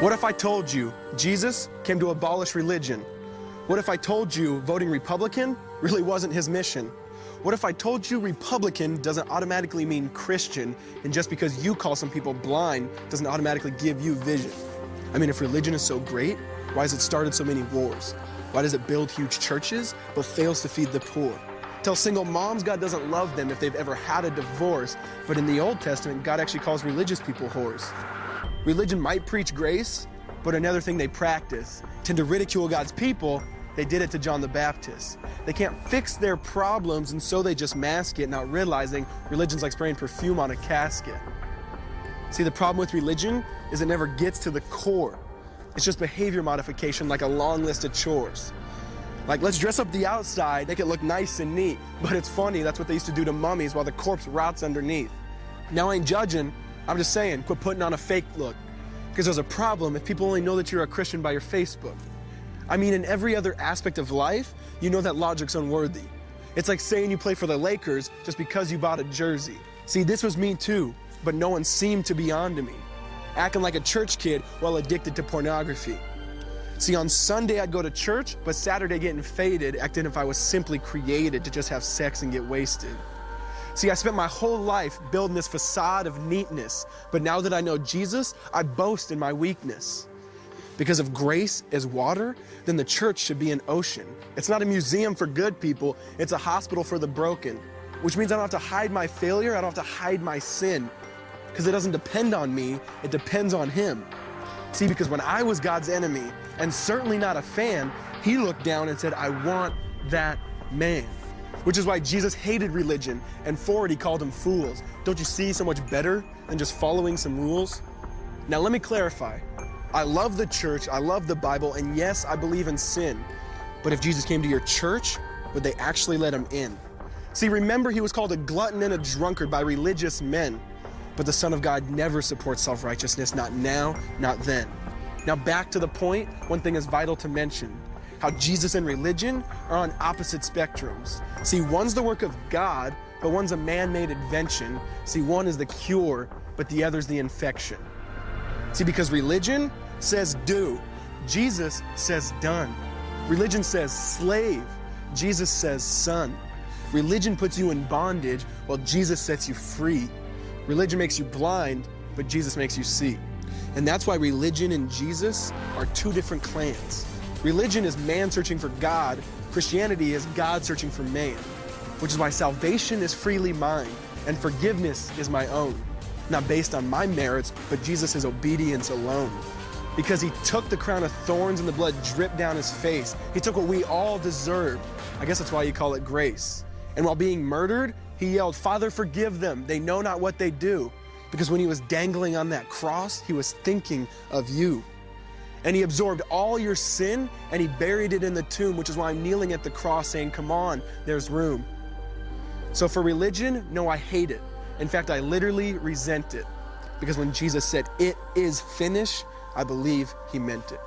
What if I told you Jesus came to abolish religion? What if I told you voting Republican really wasn't his mission? What if I told you Republican doesn't automatically mean Christian, and just because you call some people blind doesn't automatically give you vision? I mean, if religion is so great, why has it started so many wars? Why does it build huge churches but fails to feed the poor? Tell single moms God doesn't love them if they've ever had a divorce, but in the Old Testament, God actually calls religious people whores. Religion might preach grace, but another thing they practice. Tend to ridicule God's people. They did it to John the Baptist. They can't fix their problems, and so they just mask it, not realizing religion's like spraying perfume on a casket. See, the problem with religion is it never gets to the core. It's just behavior modification, like a long list of chores. Like, let's dress up the outside, make it look nice and neat. But it's funny, that's what they used to do to mummies while the corpse rots underneath. Now, I ain't judging, I'm just saying, quit putting on a fake look. Because there's a problem if people only know that you're a Christian by your Facebook. I mean, in every other aspect of life, you know that logic's unworthy. It's like saying you play for the Lakers just because you bought a jersey. See, this was me too, but no one seemed to be on to me. Acting like a church kid while addicted to pornography. See, on Sunday I'd go to church, but Saturday getting faded, acting if I was simply created to just have sex and get wasted. See, I spent my whole life building this facade of neatness, but now that I know Jesus, I boast in my weakness. Because if grace is water, then the church should be an ocean. It's not a museum for good people, it's a hospital for the broken. Which means I don't have to hide my failure, I don't have to hide my sin. Because it doesn't depend on me, it depends on Him. See, because when I was God's enemy, and certainly not a fan, He looked down and said, I want that man. Which is why Jesus hated religion, and for it He called them fools. Don't you see so much better than just following some rules? Now let me clarify. I love the church, I love the Bible, and yes, I believe in sin. But if Jesus came to your church, would they actually let Him in? See, remember He was called a glutton and a drunkard by religious men. But the Son of God never supports self-righteousness, not now, not then. Now back to the point, one thing is vital to mention. How Jesus and religion are on opposite spectrums. See, one's the work of God, but one's a man-made invention. See, one is the cure, but the other's the infection. See, because religion says do, Jesus says done. Religion says slave, Jesus says son. Religion puts you in bondage, while Jesus sets you free. Religion makes you blind, but Jesus makes you see. And that's why religion and Jesus are two different clans. Religion is man searching for God. Christianity is God searching for man. Which is why salvation is freely mine, and forgiveness is my own. Not based on my merits, but Jesus' obedience alone. Because He took the crown of thorns and the blood dripped down His face. He took what we all deserved. I guess that's why you call it grace. And while being murdered, He yelled, Father, forgive them. They know not what they do. Because when He was dangling on that cross, He was thinking of you. And He absorbed all your sin, and He buried it in the tomb, which is why I'm kneeling at the cross saying, come on, there's room. So for religion, no, I hate it. In fact, I literally resent it. Because when Jesus said, it is finished, I believe He meant it.